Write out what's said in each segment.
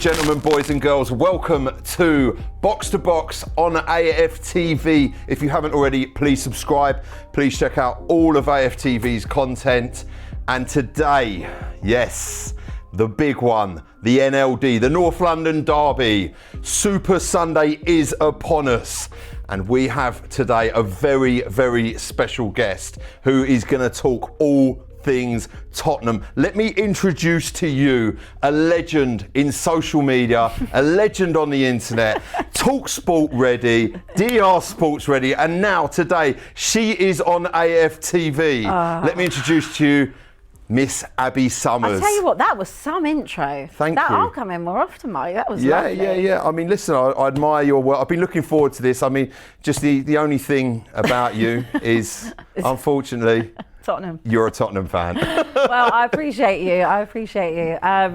and gentlemen, boys and girls, welcome to Box on AFTV. If you haven't already, please subscribe. Please check out all of AFTV's content. And today, yes, the big one, the NLD, the North London Derby. Super Sunday is upon us. And we have today a very, very special guest who is going to talk all things Tottenham. Let me introduce to you a legend in social media, a legend on the internet, Talk Sport ready, DR Sports ready, and now today she is on AFTV. Let me introduce to you Miss Abbi Summers. I'll tell you what, that was some intro. Thank you. I'll come in more often, Mike. That was lovely. Yeah. I mean, listen, I admire your work. I've been looking forward to this. I mean, just the only thing about you is, unfortunately, Tottenham. You're a Tottenham fan. Well, I appreciate you.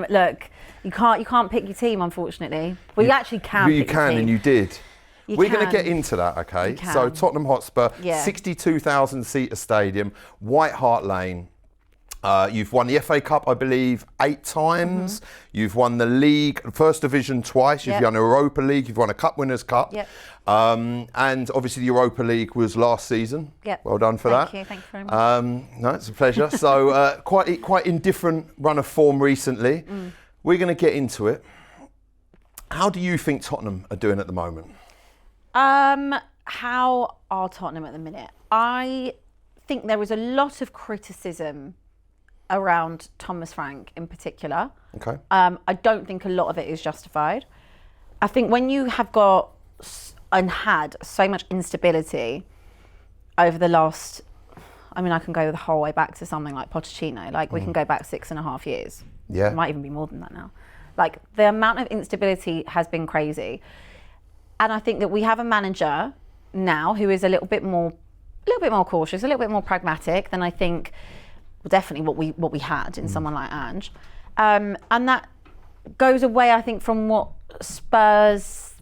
Look, you can't pick your team, unfortunately. Well, you actually can. You pick your can, team. and you did. We're going to can. get into that, okay? You can. So Tottenham Hotspur, Yeah. 62,000-seater stadium, White Hart Lane. You've won the FA Cup, I believe, 8 times. Mm-hmm. You've won the league, First Division twice. You've won a Europa League. You've won a Cup Winners' Cup. Yep. And obviously the Europa League was last season. Yep. Well done for that. Thank you very much. No, it's a pleasure. So quite indifferent run of form recently. We're going to get into it. How do you think Tottenham are doing at the moment? How are Tottenham at the minute? I think there was a lot of criticism around Thomas Frank in particular. Okay. I don't think a lot of it is justified. I think when you have got and had so much instability over the last, I mean, I can go the whole way back to something like Pochettino. Like we can go back 6.5 years. Yeah. It might even be more than that now. Like the amount of instability has been crazy. And I think that we have a manager now who is a little bit more cautious, a little bit more pragmatic than I think definitely what we had in someone like Ange. And that goes away, I think, from what Spurs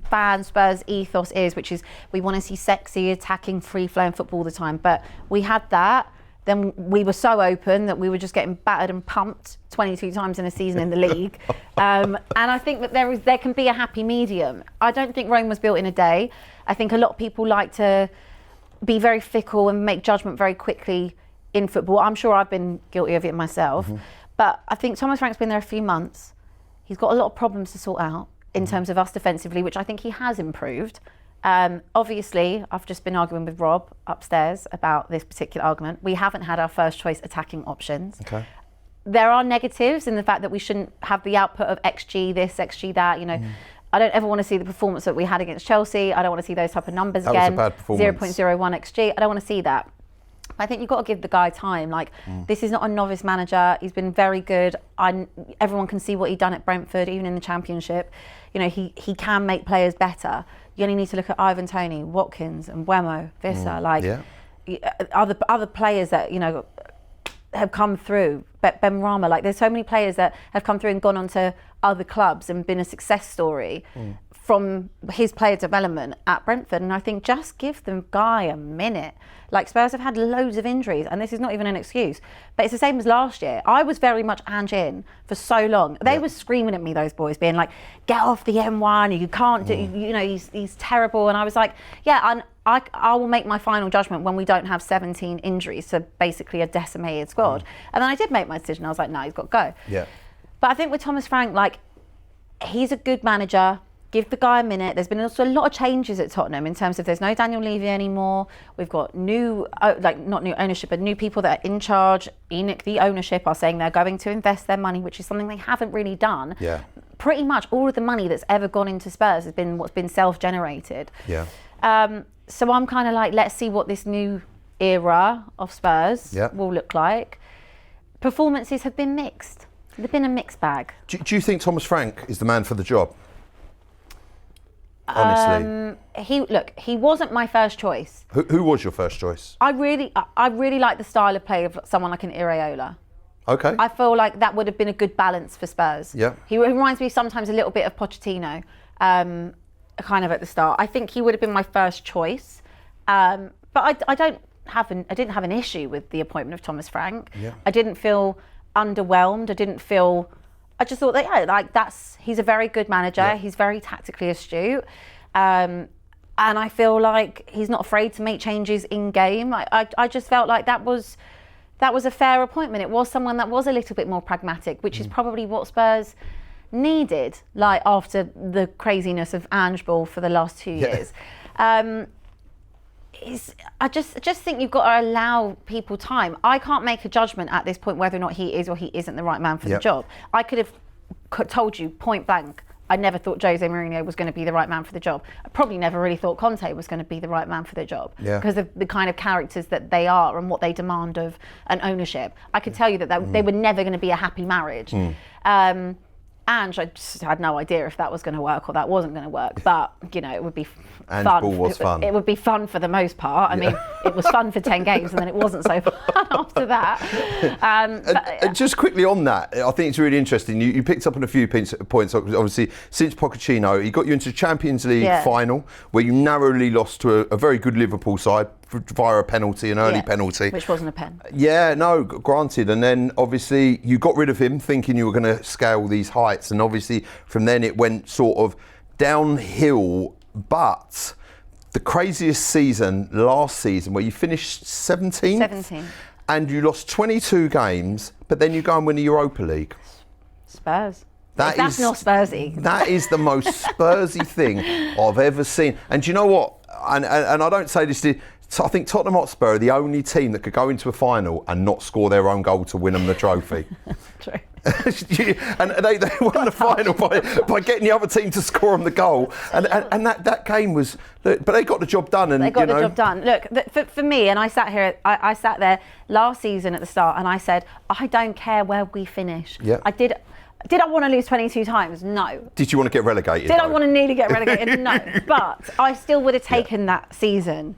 ethos is, which is we want to see sexy, attacking, free-flowing football all the time. But we had that, then we were so open that we were just getting battered and pumped 22 times in a season in the league. And I think that there can be a happy medium. I don't think Rome was built in a day. I think a lot of people like to be very fickle and make judgment very quickly in football. I'm sure I've been guilty of it myself. But I think Thomas Frank's been there a few months. He's got a lot of problems to sort out in terms of us defensively, which I think he has improved. Obviously, I've just been arguing with Rob upstairs about this particular argument. We haven't had our first choice attacking options. Okay. There are negatives in the fact that we shouldn't have the output of XG this, XG that, you know. I don't ever want to see the performance that we had against Chelsea. I don't want to see those type of numbers again. That was a bad performance. 0.01 XG. I don't want to see that. I think you've got to give the guy time. Like, this is not a novice manager. He's been very good. Everyone can see what he's done at Brentford, even in the Championship. You know, he can make players better. You only need to look at Ivan Toney, Watkins, and Wemo, Vissa, other players that, you know, have come through. Ben Rama, like, there's so many players that have come through and gone on to other clubs and been a success story from his player development at Brentford. And I think just give the guy a minute. Like, Spurs have had loads of injuries, and this is not even an excuse, but it's the same as last year. I was very much Ange in for so long. They were screaming at me, those boys, being like, get off the M1, you can't do, you know, he's terrible. And I was like, yeah, I will make my final judgment when we don't have 17 injuries to basically a decimated squad. And then I did make my decision. I was like, no, he's got to go. Yeah. But I think with Thomas Frank, like, he's a good manager. Give the guy a minute. There's been also a lot of changes at Tottenham in terms of there's no Daniel Levy anymore. We've got new, not new ownership, but new people that are in charge. ENIC, the ownership, are saying they're going to invest their money, which is something they haven't really done. Yeah. Pretty much all of the money that's ever gone into Spurs has been what's been self-generated. Yeah. So I'm kind of like, let's see what this new era of Spurs will look like. Performances have been mixed. They've been a mixed bag. Do you think Thomas Frank is the man for the job? Honestly, he wasn't my first choice. Who was your first choice? I really like the style of play of someone like an Iraola. Okay. I feel like that would have been a good balance for Spurs. Yeah. He reminds me sometimes a little bit of Pochettino, kind of at the start. I think he would have been my first choice, but I didn't have an issue with the appointment of Thomas Frank. Yeah. I didn't feel underwhelmed. I just thought that, yeah, like he's a very good manager. Yeah. He's very tactically astute. And I feel like he's not afraid to make changes in game. I just felt like that was a fair appointment. It was someone that was a little bit more pragmatic, which is probably what Spurs needed, like after the craziness of Ange Ball for the last 2 years. I just think you've got to allow people time. I can't make a judgment at this point whether or not he is or he isn't the right man for the job. I could have told you point blank, I never thought Jose Mourinho was going to be the right man for the job. I probably never really thought Conte was going to be the right man for the job because of the kind of characters that they are and what they demand of an ownership. I could tell you that they were never going to be a happy marriage. And I just had no idea if that was going to work or that wasn't going to work. But, you know, it would be fun. Ball was fun. It would be fun for the most part. I mean, it was fun for 10 games and then it wasn't so fun after that. Just quickly on that, I think it's really interesting. You picked up on a few points. Obviously, since Pochettino, he got you into the Champions League final where you narrowly lost to a very good Liverpool side via a penalty, an early penalty. Which wasn't a pen. Yeah, no, granted. And then obviously you got rid of him thinking you were going to scale these heights. And obviously from then it went sort of downhill. But the craziest season last season where you finished 17th. 17. And you lost 22 games, but then you go and win the Europa League. Spurs. That's not Spursy. That is the most Spursy thing I've ever seen. And do you know what? And I don't say this to... I think Tottenham Hotspur are the only team that could go into a final and not score their own goal to win them the trophy. True. And they won the final by getting the other team to score them the goal. And that game was... But they got the job done. And they got the job done. Look, for me, and I sat here, I sat there last season at the start and I said, I don't care where we finish. Yeah. Did I want to lose 22 times? No. Did you want to get relegated? Did I want to nearly get relegated? No. But I still would have taken that season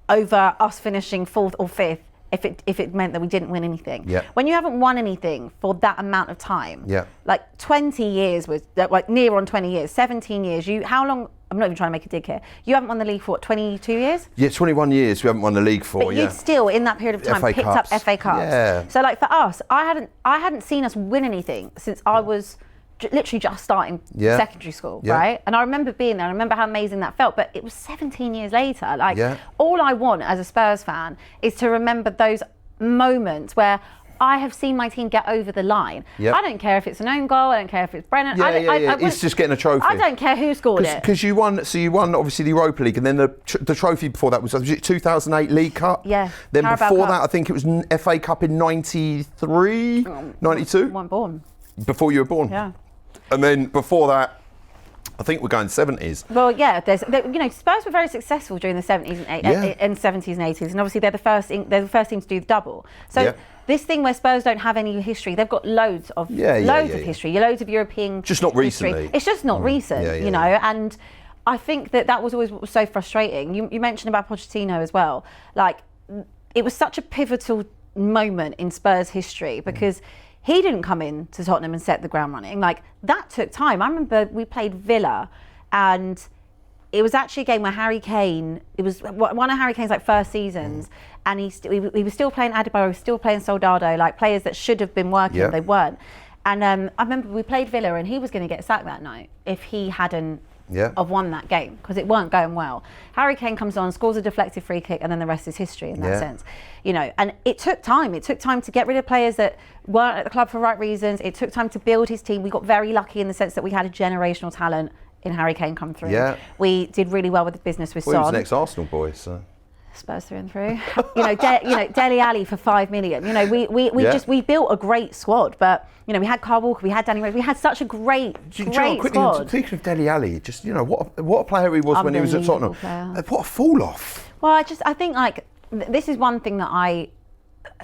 over us finishing 4th or 5th if it meant that we didn't win anything. Yeah. When you haven't won anything for that amount of time, like 20 years was like near on 20 years, 17 years. How long? I'm not even trying to make a dig here. You haven't won the league for what, 22 years? Yeah, 21 years we haven't won the league for. But you'd still in that period of time picked up FA Cups. Yeah. So like for us, I hadn't seen us win anything since I was literally just starting secondary school, right? And I remember being there. I remember how amazing that felt. But it was 17 years later. Like all I want as a Spurs fan is to remember those moments where I have seen my team get over the line. I don't care if it's an own goal. I don't care if it's Brennan. It's just getting a trophy. I don't care who scored it. Because you won. So you won obviously the Europa League, and then the trophy before that was it 2008 League Cup. Yeah. Then before that, I think it was FA Cup in 93, 92. Weren't born. Before you were born. Yeah. And then before that, I think we're going 70s. Well, yeah, Spurs were very successful during the 70s and 70s and 80s, and obviously they're the first team to do the double. So this thing where Spurs don't have any history, they've got loads of history, loads of European. Just not recently. History. It's just not recent, you know. And I think that was always what was so frustrating. You mentioned about Pochettino as well. Like it was such a pivotal moment in Spurs history because. He didn't come in to Tottenham and set the ground running. Like, that took time. I remember we played Villa and it was actually a game where Harry Kane, it was one of Harry Kane's like first seasons and he was still playing Adebayo, he was still playing Soldado, like players that should have been working, they weren't. And I remember we played Villa and he was going to get sacked that night if he hadn't have won that game because it weren't going well. Harry Kane comes on, scores a deflected free kick, and then the rest is history in that sense. You know, and it took time. It took time to get rid of players that weren't at the club for right reasons. It took time to build his team. We got very lucky in the sense that we had a generational talent in Harry Kane come through. Yeah. We did really well with the business with Son. He was an ex-Arsenal boy, so. Spurs through and through. Dele Alli for 5 million. You know, we built a great squad, but you know, we had Carl Walker, we had Danny Rose, we had such a great squad. Speaking of Dele Alli, just what a player he was when he was at Tottenham. What a fall off. Well, I think like this is one thing that I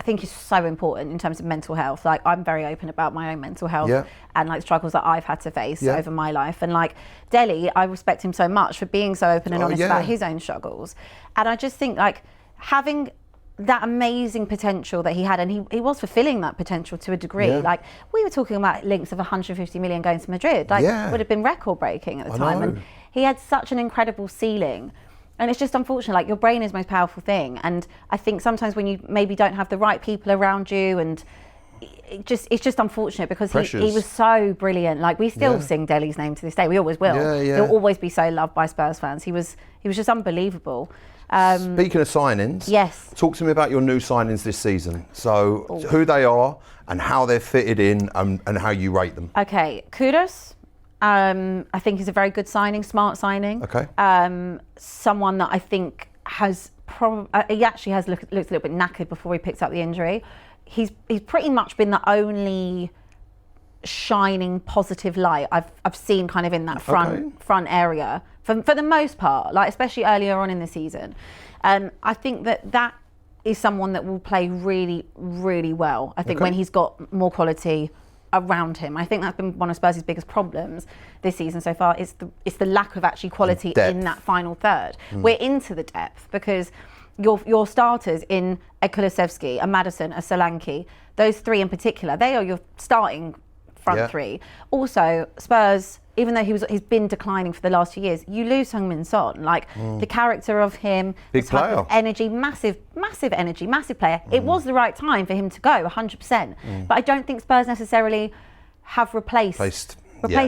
think is so important in terms of mental health. Like I'm very open about my own mental health and like struggles that I've had to face over my life. And like Dele, I respect him so much for being so open and honest about his own struggles. And I just think like having that amazing potential that he had, and he was fulfilling that potential to a degree. Like we were talking about links of 150 million going to Madrid. Like would have been record breaking at the time. And he had such an incredible ceiling. And it's just unfortunate, like your brain is the most powerful thing. And I think sometimes when you maybe don't have the right people around you and it's just unfortunate because he Pressures. was so brilliant. Like, we still sing Dele's name to this day. We always will. He'll always be so loved by Spurs fans. He was just unbelievable. Speaking of signings, yes. Talk to me about your new signings this season. So who they are and how they're fitted in and how you rate them. Okay, Kudus. I think he's a very good signing, smart signing. Okay. Someone that I think has he actually has looked a little bit knackered before he picked up the injury. He's pretty much been the only shining positive light I've seen kind of in that front area for the most part, like especially earlier on in the season. I think that is someone that will play really, really well. I think when he's got more quality around him. I think that's been one of Spurs' biggest problems this season so far. It's the lack of actually quality in that final third. We're into the depth because your starters in a Kulusevski, a Maddison, a Solanke, those three in particular, they are your starting front three. Also, Spurs, even though he's been declining for the last 2 years, you lose Heung-min Son. Like, the character of him, big the type player, of energy, massive energy, massive player. It was the right time for him to go, 100%. But I don't think Spurs necessarily have replaced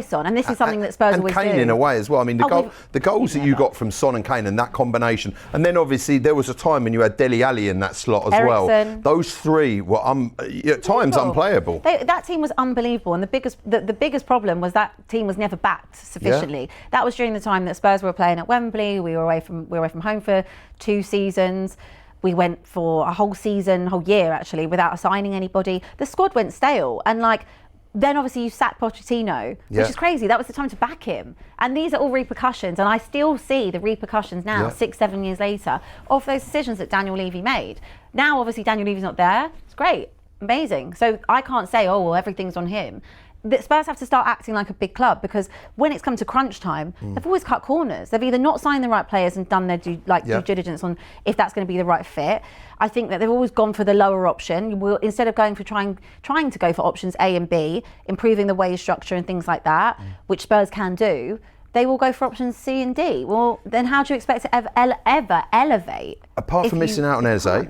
Son, and this is something that Spurs always do. And Kane in a way as well. I mean, the goals that you got from Son and Kane and that combination, and then obviously there was a time when you had Dele Alli in that slot as well. Those three were at times unplayable. That team was unbelievable, and the biggest problem was that team was never backed sufficiently. That was during the time that Spurs were playing at Wembley. We were away from home for 2 seasons. We went for a whole year actually, without signing anybody. The squad went stale, and then obviously you sack Pochettino, which is crazy. That was the time to back him. And these are all repercussions, and I still see the repercussions now, 6-7 years later, of those decisions that Daniel Levy made. Now obviously Daniel Levy's not there. It's great, amazing. So I can't say, everything's on him. The Spurs have to start acting like a big club, because when it's come to crunch time, they've always cut corners. They've either not signed the right players and done their due diligence on if that's going to be the right fit. I think that they've always gone for the lower option. Instead of going for trying to go for options A and B, improving the wage structure and things like that, which Spurs can do, they will go for options C and D. Well, then how do you expect to ever elevate? Apart from missing out on Eze,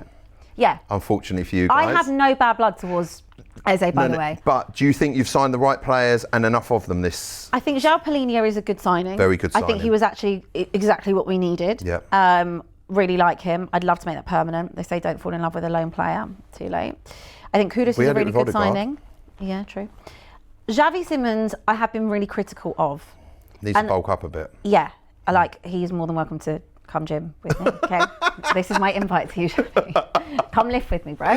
unfortunately for you guys. I have no bad blood towards Eze, by the way. But do you think you've signed the right players and enough of them this? I think João Palhinha is a good signing. Very good signing. I think he was actually exactly what we needed. Really like him. I'd love to make that permanent. They say don't fall in love with a lone player. Too late. I think Kudus is a really good signing. Yeah, true. Xavi Simons, I have been really critical of. Needs to bulk up a bit. Yeah, he's more than welcome to come gym with me. Okay, this is my invite to you. Come lift with me, bro.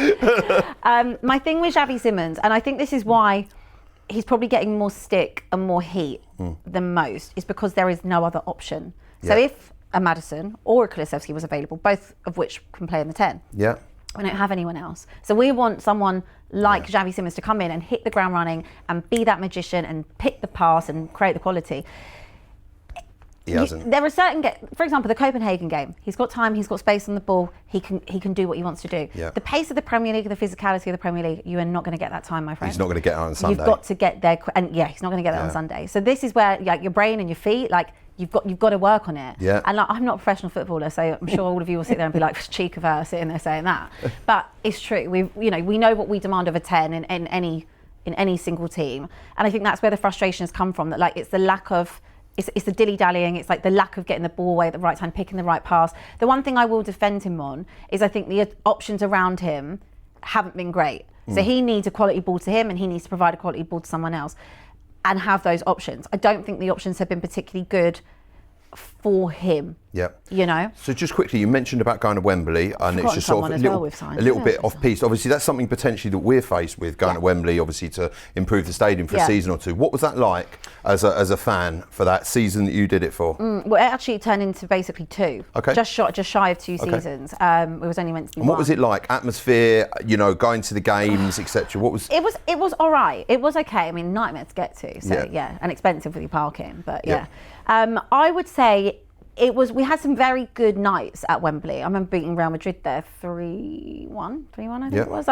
My thing with Xavi Simons, and I think this is why he's probably getting more stick and more heat than most, is because there is no other option. So if a Maddison or a Kulusevski was available, both of which can play in the 10. Yeah. We don't have anyone else. So we want someone like Xavi Simons to come in and hit the ground running and be that magician and pick the pass and create the quality. He hasn't. There are certain, for example, the Copenhagen game. He's got time, he's got space on the ball. He can do what he wants to do. Yeah. The pace of the Premier League, the physicality of the Premier League, you are not going to get that time, my friend. He's not going to get it on Sunday. You've got to get there, and he's not going to get that on Sunday. So this is where your brain and your feet, you've got to work on it. Yeah. And I'm not a professional footballer, so I'm sure all of you will sit there and be like, cheek of her sitting there saying that. But it's true. We know what we demand of a 10 in any single team, and I think that's where the frustrations come from. That it's the lack of. It's the dilly-dallying, it's the lack of getting the ball away at the right time, picking the right pass. The one thing I will defend him on is I think the options around him haven't been great. So he needs a quality ball to him, and he needs to provide a quality ball to someone else and have those options. I don't think the options have been particularly good for him. Yeah. So just quickly, you mentioned about going to Wembley, and it's just sort of a little bit off piece. Obviously, that's something potentially that we're faced with, going to Wembley, obviously to improve the stadium for a season or two. What was that like as a fan for that season that you did it for? Well, it actually turned into basically 2. Okay. Just shy of 2 seasons. It was only meant to be And what was it like? Atmosphere, going to the games, etc. What was? It was all right. It was okay. I mean, nightmare to get to. So and expensive with your parking, but I would say we had some very good nights at Wembley. I remember beating Real Madrid there 3-1, I think it was.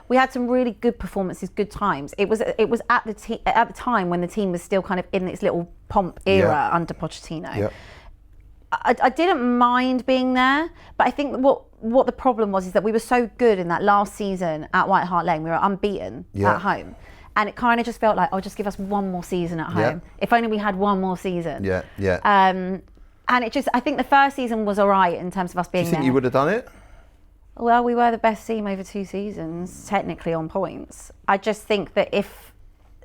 We had some really good performances, good times. It was at the time when the team was still kind of in its little pomp era under Pochettino. I didn't mind being there, but I think what the problem was is that we were so good in that last season at White Hart Lane. We were unbeaten at home. And it kind of just felt like, oh, just give us one more season at home. If only we had one more season. And it just, I think the first season was all right in terms of us being there. Do you think you would have done it? Well, we were the best team over 2 seasons, technically on points. I just think that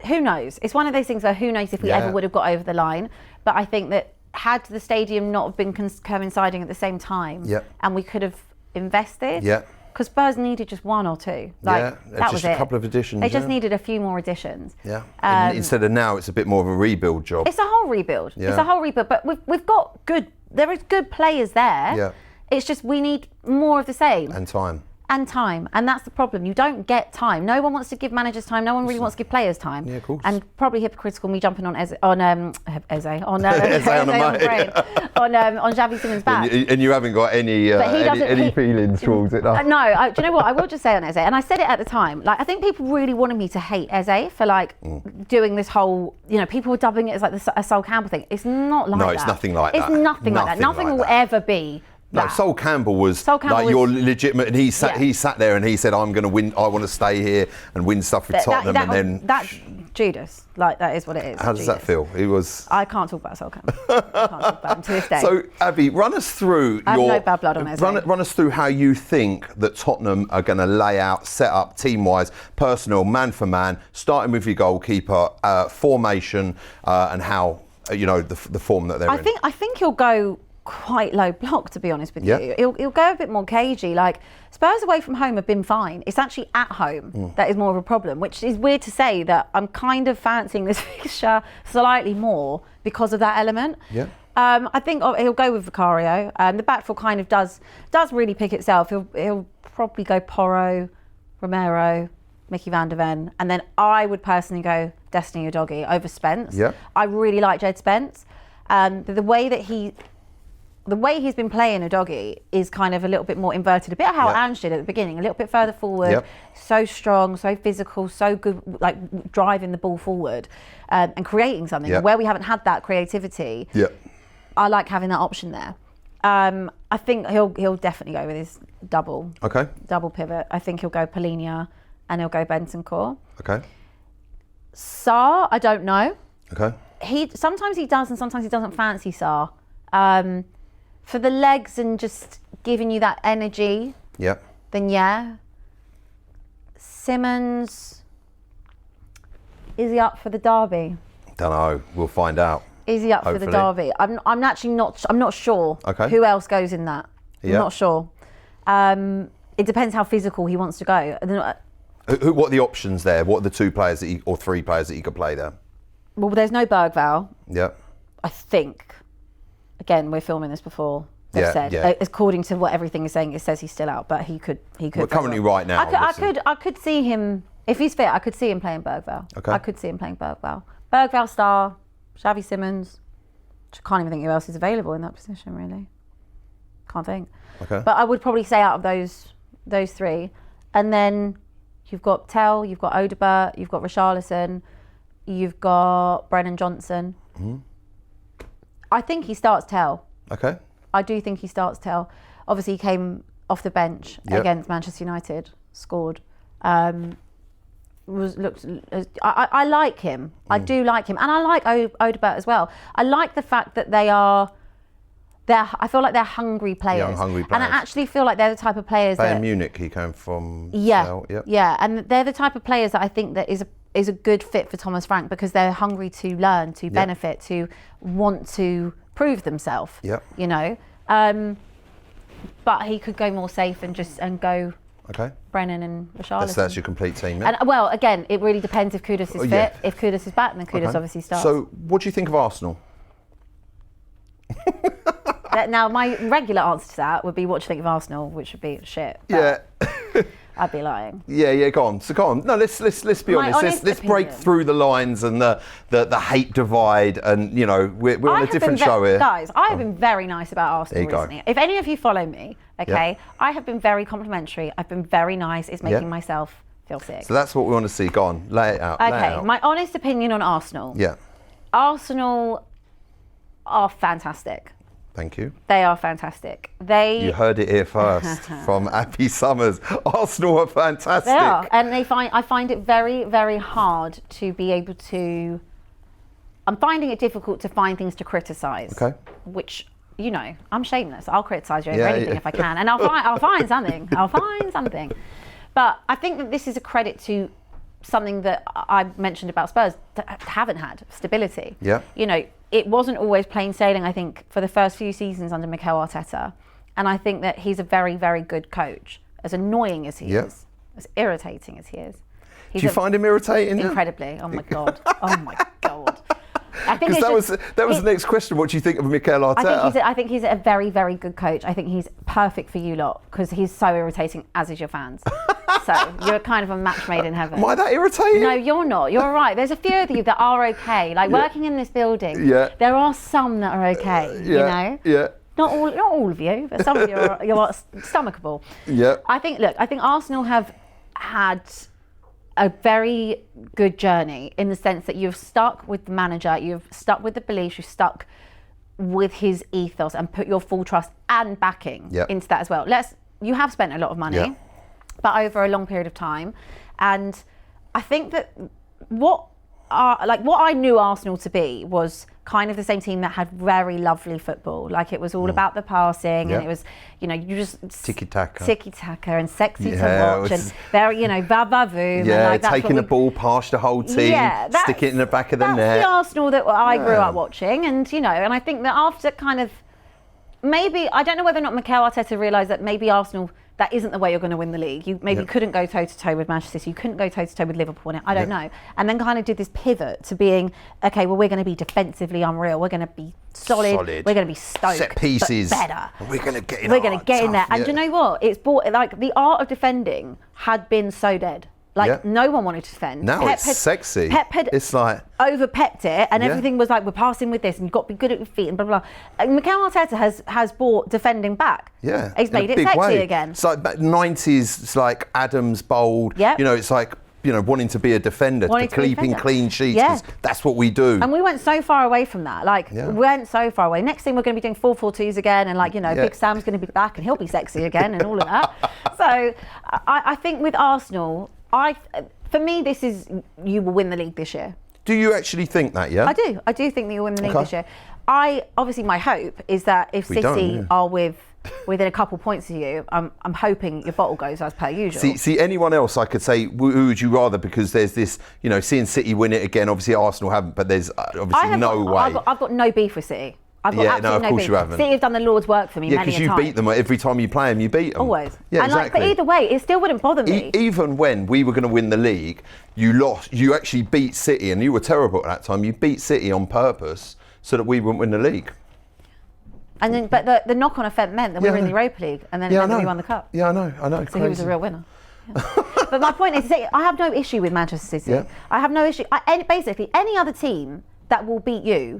who knows? It's one of those things where who knows if we ever would have got over the line. But I think that had the stadium not been coinciding at the same time, and we could have invested, because Spurs needed just 1 or 2. That just was a it. couple of additions. They just needed a few more additions. Instead of now, it's a bit more of a rebuild job. It's a whole rebuild. It's a whole rebuild. But we've got there is good players there. It's just we need more of the same. And time. And that's the problem. You don't get time. No one wants to give managers time. No one really wants to give players time. Yeah, of course. And probably hypocritical me jumping on Xavi Simmons' back. And you haven't got any feelings towards it. No, do you know what? I will just say on Eze, and I said it at the time. Like, I think people really wanted me to hate Eze for doing this whole. People were dubbing it as like a Sol Campbell thing. It's not like that. No, it's nothing like that. It's nothing like that. Nothing will ever be. No, Sol Campbell was your legitimate, and he sat there and he said, "I'm going to win. I want to stay here and win stuff with Tottenham." And then that's Judas. That is what it is. How does that feel? I can't talk about Sol Campbell. I can't talk about him to this day. So, Abbi, run us through. I have no bad blood on Eze. Run us through how you think that Tottenham are going to lay out, set up, team-wise, personnel, man for man, starting with your goalkeeper, formation, and how the form that they're in. I think he'll go quite low block, to be honest with you. He'll go a bit more cagey. Like, Spurs away from home have been fine. It's actually at home that is more of a problem, which is weird to say that I'm kind of fancying this fixture slightly more because of that element. I think he'll go with Vicario. The back four kind of does really pick itself. He'll probably go Porro, Romero, Mickey van der Ven, and then I would personally go Destiny Udogie over Spence. I really like Jed Spence. The way he's been playing Udogie is kind of a little bit more inverted, a bit of how Ange did at the beginning, a little bit further forward, so strong, so physical, so good, like driving the ball forward and creating something. Where we haven't had that creativity, I like having that option there. I think he'll definitely go with his double pivot. I think he'll go Polinia and he'll go Bentancur. Sarr, I don't know. Sometimes he does and sometimes he doesn't fancy Sarr. For the legs and just giving you that energy, then Simmons, is he up for the derby? Don't know. We'll find out. Is he up for the derby? I'm actually not. I'm not sure. Who else goes in that? I'm not sure. It depends how physical he wants to go. What are the options there? What are the 2 players or 3 players that he could play there? Well, there's no Bergvall. I think. Again, we're filming this before they've said. According to what everything is saying, it says he's still out, but he could. Well, currently, right now, I could see him if he's fit. I could see him playing Bergvall. I could see him playing Bergvall. Bergvall, Sarr, Xavi Simmons. I can't even think who else is available in that position. Really, can't think. But I would probably say out of those 3, and then you've got Tell, you've got Odegaard, you've got Richarlison, you've got Brennan Johnson. I think he starts Tell. I do think he starts Tell. Obviously, he came off the bench against Manchester United, scored. I like him. I do like him, and I like Odegaard as well. I like the fact that I feel like they're hungry players. And I actually feel like they're the type of players Bayern Munich, he came from. And they're the type of players that I think that is a good fit for Thomas Frank, because they're hungry to learn, to benefit, to want to prove themselves. But he could go more safe and go Brennan and Richarlison. That's your complete team. And well, again, it really depends if Kudus is fit. If Kudus is back, then Kudus obviously starts. So, what do you think of Arsenal? Now, my regular answer to that would be, what do you think of Arsenal? Which would be shit. I'd be lying. Go on. So go on. No, let's be honest. Let's break through the lines and the hate divide, and we're on a different show here. Guys, I have been very nice about Arsenal recently. If any of you follow me, I have been very complimentary. I've been very nice. It's making myself feel sick. So that's what we want to see. Go on, lay it out. Okay, my honest opinion on Arsenal. Arsenal are fantastic. Thank you. They are fantastic. You heard it here first from Abbi Summers. Arsenal are fantastic. They are, and I find it very, very hard to be able to. I'm finding it difficult to find things to criticise. Okay. Which, you know, I'm shameless. I'll criticise you over anything if I can, and I'll find something. I'll find something. But I think that this is a credit to something that I mentioned about Spurs that haven't had stability. Yeah. You know, it wasn't always plain sailing, I think, for the first few seasons under Mikel Arteta. And I think that he's a very, very good coach. As annoying as he is, as irritating as he is. Do you find him irritating? Incredibly. Oh my God. Oh my God. I think that was the next question. What do you think of Mikel Arteta? I think he's a very, very good coach. I think he's perfect for you lot because he's so irritating, as is your fans. So you're kind of a match made in heaven. Am I that irritating? No, you're not. You're all right. There's a few of you that are okay. Like working in this building, there are some that are okay. You know. Yeah. Not all of you, but some of you are stomachable. Yeah. I think Arsenal have had a very good journey in the sense that you've stuck with the manager, you've stuck with the beliefs, you've stuck with his ethos and put your full trust and backing into that as well. You have spent a lot of money, but over a long period of time. And I think that what I knew Arsenal to be was kind of the same team that had very lovely football. Like it was all about the passing and it was, you know, you just tiki-taka and sexy to watch and very, you know, va-va-voom. Yeah, and taking the ball past the whole team, stick it in the back of the net. That's the Arsenal that I grew up watching, and you know, and I think that after kind of maybe, I don't know whether or not Mikel Arteta realised that maybe Arsenal, that isn't the way you're going to win the league. You maybe couldn't go toe-to-toe with Manchester City. You couldn't go toe-to-toe with Liverpool. I don't know. And then kind of did this pivot to being, okay, well, we're going to be defensively unreal. We're going to be solid. We're going to be stoked. Set pieces. But better. We're going to get in. We're going to get in there. And do you know what? It's brought, like, the art of defending had been so dead. Like, no one wanted to defend. Now it's sexy. Pep had over-pepped it, and everything was like, we're passing with this, and you've got to be good at your feet, and blah, blah, blah. And Mikel Arteta has brought defending back. Yeah. He's made it sexy again. It's like 90s, it's like Adams, bold. You know, it's like, you know, wanting to be a defender, keeping clean sheets, because that's what we do. And we went so far away from that. Like, we went so far away. Next thing, we're going to be doing 4-4-2s again, and like, you know, Big Sam's going to be back, and he'll be sexy again, and all of that. So I think with Arsenal, for me, this is, you will win the league this year. Do you actually think that, yeah? I do think that you'll win the league this year. Obviously, my hope is that if City are within a couple points of you, I'm hoping your bottle goes as per usual. See, anyone else I could say, who would you rather? Because there's this, you know, seeing City win it again, obviously Arsenal haven't, but there's obviously no way. I've got no beef with City. I've got absolutely no beef. You haven't. City have done the Lord's work for me many a time. Yeah, because you beat them every time you play them, you beat them. Always. Yeah, and exactly. But either way, it still wouldn't bother me. Even when we were going to win the league, you lost. You actually beat City, and you were terrible at that time. You beat City on purpose so that we wouldn't win the league. And then, but the knock-on effect meant that we were in the Europa League, and then we won the cup. Yeah, I know. So he was a real winner. But my point is, I have no issue with Manchester City. I have no issue. Basically, any other team that will beat you.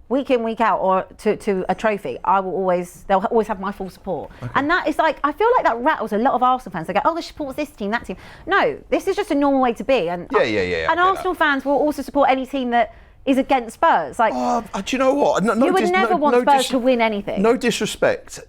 Week in, week out, or to a trophy, they'll always have my full support. And that is like, I feel like that rattles a lot of Arsenal fans. They go, oh, they support this team, that team. No, this is just a normal way to be. And And Arsenal fans will also support any team that is against Spurs. Like, do you know what? You would never want Spurs to win anything. No disrespect.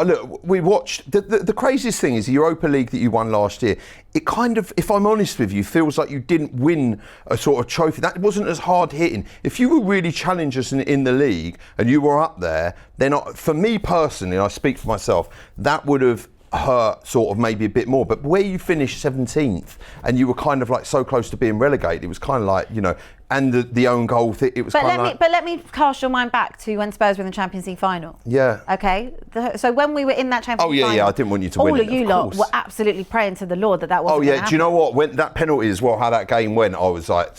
Look, we watched the craziest thing is the Europa League that you won last year. It kind of, if I'm honest with you, feels like you didn't win a sort of trophy. That wasn't as hard hitting. If you were really challengers in the league and you were up there, then for me personally, I speak for myself, that would have hurt sort of maybe a bit more. But where you finished 17th and you were kind of like so close to being relegated, it was kind of like, you know, and the own goal thing, it was kind of like... But let me cast your mind back to when Spurs were in the Champions League final. Yeah. Okay? So when we were in that Champions League final... I didn't want you to win it, all of you lot were absolutely praying to the Lord that wasn't going to happen. Do you know what? When that penalty as well, how that game went, I was like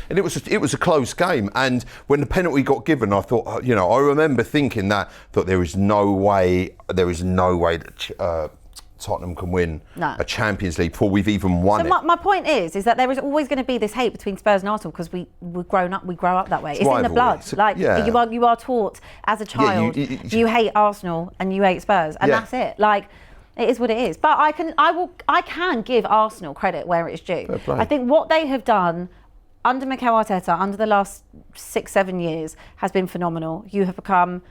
and it was a close game. And when the penalty got given, I thought, you know, I remember thinking that there is no way that Tottenham can win a Champions League before we've even won it. My point is that there is always going to be this hate between Spurs and Arsenal because we grow up that way. It's in the blood. You are taught as a child, you hate Arsenal and you hate Spurs, and that's it. Like, it is what it is. But I can give Arsenal credit where it is due. I think what they have done under Mikel Arteta, under the last 6-7 years, has been phenomenal. You have become,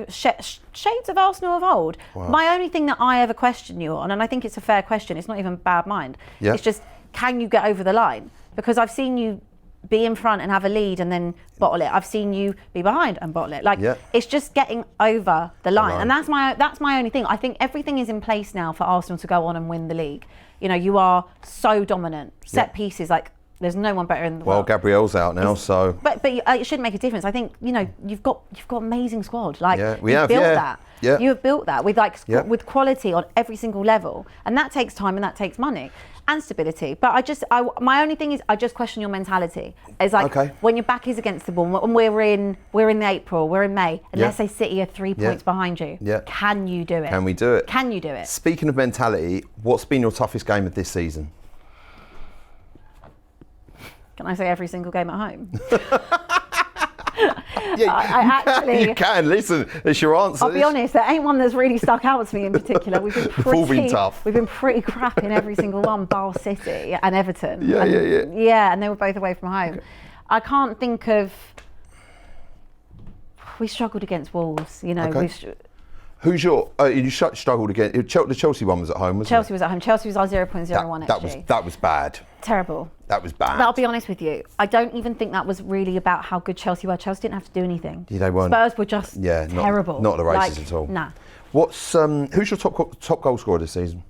shades of Arsenal of old. Wow. My only thing that I ever question you on, and I think it's a fair question, it's not even bad mind, it's just, can you get over the line? Because I've seen you be in front and have a lead and then bottle it. I've seen you be behind and bottle it. It's just getting over the line. And that's my only thing. I think everything is in place now for Arsenal to go on and win the league. You are so dominant. Set pieces, there's no one better in the world. Well, Gabriel's out now, so. But it should make a difference. I think you've got amazing squad. We have built that. Yeah. You have built that with with quality on every single level, and that takes time and that takes money and stability. But my only thing is I just question your mentality. It's when your back is against the wall, and we're in the April, we're in May, and let's say City are 3 points behind you. Yeah. Can you do it? Can we do it? Can you do it? Speaking of mentality, what's been your toughest game of this season? Can I say every single game at home? You can. Listen, it's your answer. I'll be honest, there ain't one that's really stuck out to me in particular. We've been tough. We've been pretty crap in every single one, bar City and Everton. Yeah, and they were both away from home. Okay. I can't think of. We struggled against Wolves, Okay. Who's your? You struggled again. The Chelsea one was at home, wasn't it? Chelsea was at home. Chelsea was our 0.01 XG. That was bad. Terrible. That was bad. But I'll be honest with you. I don't even think that was really about how good Chelsea were. Chelsea didn't have to do anything. Yeah, they weren't. Spurs were just terrible. Not the races at all. Nah. What's who's your top goal scorer this season?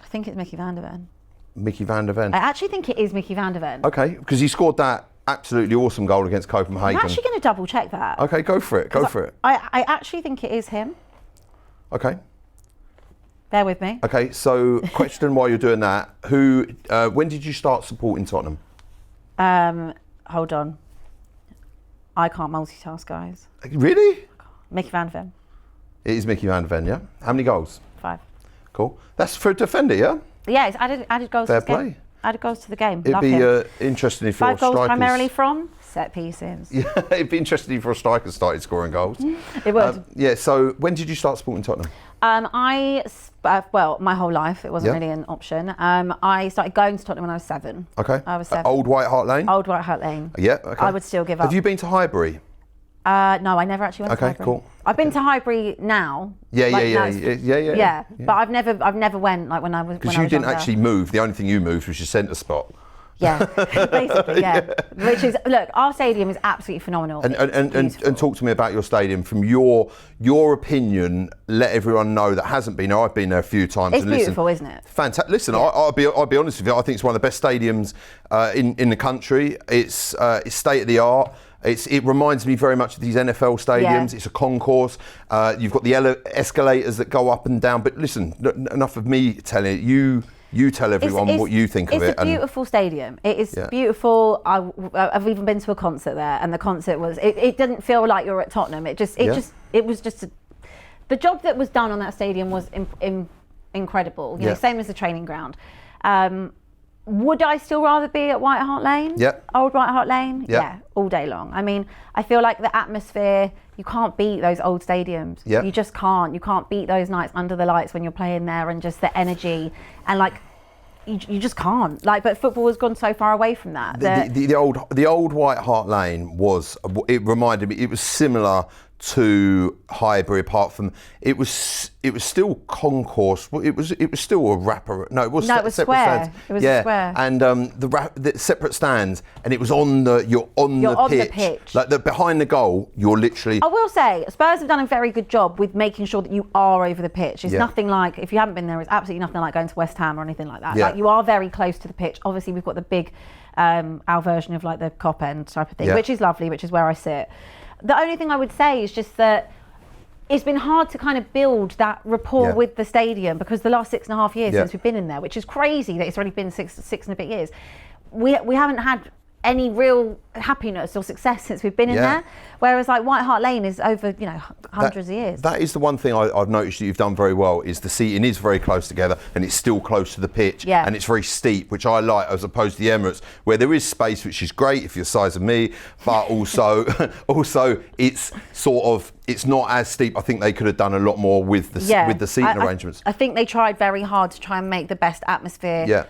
I think it's Mickey van der Ven. Mickey van der Ven. I actually think it is Mickey van der Ven. Okay, because he scored that absolutely awesome goal against Copenhagen. I'm actually going to double check that. Okay, go for it. I actually think it is him. Okay. Bear with me. Okay, so question while you're doing that, when did you start supporting Tottenham? Hold on. I can't multitask, guys. Really? Mickey van der Ven. It is Mickey van der Ven, yeah? How many goals? 5. Cool. That's for a defender, yeah? Yeah, it's added goals Fair to the play. game. Added goals to the game. It'd be interesting if 5 your goals strikers... primarily from set pieces. Yeah, it'd be interesting if your strikers started scoring goals. It would. So when did you start supporting Tottenham? My whole life. It wasn't really an option. I started going to Tottenham when I was 7. Okay. I was 7. Old White Hart Lane? Old White Hart Lane. Yeah, okay. I would still give up. Have you been to Highbury? No, I never actually went to Highbury. Okay, cool. I've been to Highbury now. Yeah. But I've never went when I was. Because you didn't actually move. The only thing you moved was your centre spot. Yeah, basically, yeah. Which is, look, our stadium is absolutely phenomenal. And talk to me about your stadium from your opinion. Let everyone know that hasn't been there. I've been there a few times. It's beautiful, isn't it? Fantastic. Listen, yeah. I'll be honest with you. I think it's one of the best stadiums in the country. It's state of the art. It reminds me very much of these NFL stadiums. Yeah. It's a concourse. You've got the escalators that go up and down. But listen, enough of me telling it. You tell everyone what you think of it. It's a beautiful stadium. It is beautiful. I've even been to a concert there, and the concert was. It didn't feel like you're at Tottenham. It was just. The job that was done on that stadium was incredible. You know, same as the training ground. Would I still rather be at White Hart Lane? Yeah. Old White Hart Lane? Yeah. Yeah, all day long. I mean, I feel like the atmosphere, you can't beat those old stadiums. Yeah. You just can't. You can't beat those nights under the lights when you're playing there, and just the energy and you just can't. But football has gone so far away from that. The old White Hart Lane it reminded me, it was similar to Highbury, apart from it was still concourse. It was still a wrapper. No, it was separate square. Stands. It was a square. And the separate stands, and it was you're on the pitch. Like behind the goal, you're literally. I will say, Spurs have done a very good job with making sure that you are over the pitch. It's nothing like, if you haven't been there, it's absolutely nothing like going to West Ham or anything like that. Yeah. Like, you are very close to the pitch. Obviously, we've got the big, our version of like the Cop End type of thing, which is lovely, which is where I sit. The only thing I would say is just that it's been hard to kind of build that rapport with the stadium, because the last 6.5 years since we've been in there, which is crazy that it's already been six and a bit years, we haven't had any real happiness or success since we've been in there. Whereas like White Hart Lane is over, hundreds of years. That is the one thing I've noticed that you've done very well, is the seating is very close together and it's still close to the pitch, and it's very steep, which I like, as opposed to the Emirates, where there is space, which is great if you're the size of me, but also it's not as steep. I think they could have done a lot more with the seating arrangements. I think they tried very hard to try and make the best atmosphere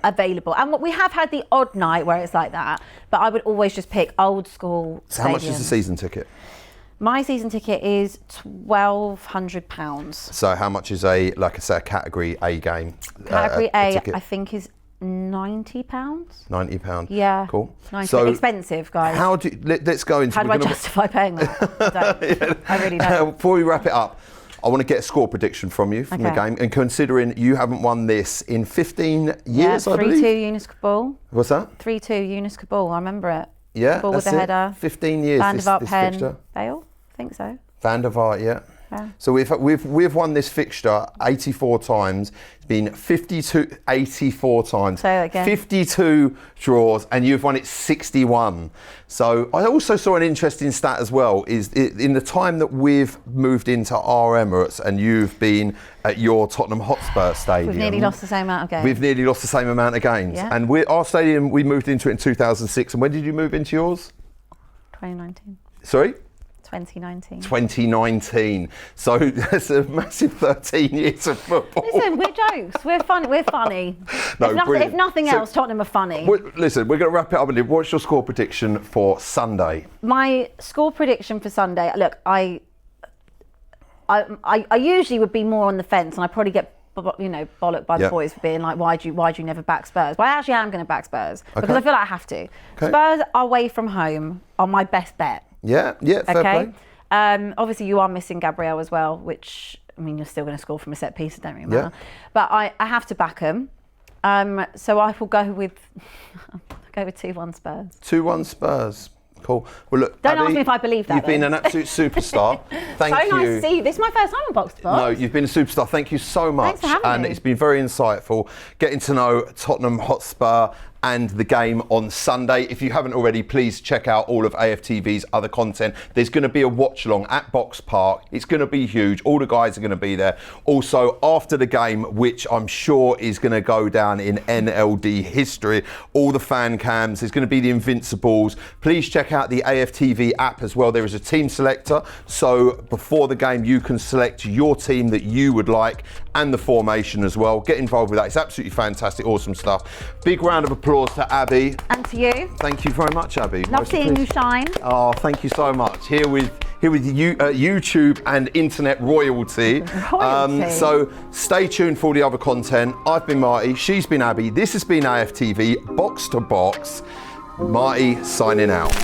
available, and we have had the odd night where it's like that, but I would always just pick old school. So how much is the season ticket? My season ticket is £1,200. So how much is a category A game? Category A, ticket? I think is £90. £90. Yeah. Cool. 90. So expensive, guys. Let's go into. How do I justify paying that? I don't. Yeah. I really don't. Before we wrap it up, I want to get a score prediction from you from the game. And considering you haven't won this in 15 years, I believe. 3-2 Eunice Cabal. What's that? 3-2 Eunice Cabal. I remember it. Yeah, Cabal with that's the it. header. 15 years. Van der Vaart, this Pen, fixture. Bale. I think so. Van der Vaart, yeah. Yeah. So we've won this fixture 84 times. It's been 84 times. Say that again. 52 draws, and you've won it 61. So I also saw an interesting stat as well. Is in the time that we've moved into our Emirates, and you've been at your Tottenham Hotspur stadium. We've nearly lost the same amount of games. We've nearly lost the same amount of games. Yeah. And our stadium, we moved into it in 2006. And when did you move into yours? 2019. Sorry? 2019. 2019. So that's a massive 13 years of football. Listen, we're jokes. We're funny. We're funny. No, if nothing else, Tottenham are funny. Listen, we're going to wrap it up. What's your score prediction for Sunday? My score prediction for Sunday. Look, I usually would be more on the fence, and I probably get bollocked by the boys for being like, why do you never back Spurs? But I actually am going to back Spurs because I feel like I have to. Okay. Spurs away from home are my best bet. Yeah, fair play. Obviously, you are missing Gabriel as well, which, I mean, you're still going to score from a set piece, it don't really matter. Yeah. But I have to back him. So I will go with 2-1 Spurs. 2-1 Spurs. Cool. Well, look, don't Abbi, ask me if I believe that. You've been an absolute superstar. Thank you. So nice to see you. This is my first time on Box to Box. No, you've been a superstar. Thank you so much. Thanks for having me. It's been very insightful getting to know Tottenham Hotspur and the game on Sunday. If you haven't already, please check out all of AFTV's other content. There's going to be a watch along at Box Park. It's going to be huge. All the guys are going to be there. Also, after the game, which I'm sure is going to go down in NLD history, all the fan cams, there's going to be the Invincibles. Please check out the AFTV app as well. There is a team selector. So before the game, you can select your team that you would like and the formation as well. Get involved with that. It's absolutely fantastic, awesome stuff. Big round of applause to Abbi. And to you. Thank you very much, Abbi. Love seeing you shine. Oh, thank you so much. Here with you, YouTube and internet royalty. So stay tuned for all the other content. I've been Marty. She's been Abbi. This has been AFTV Box to Box. Marty signing out.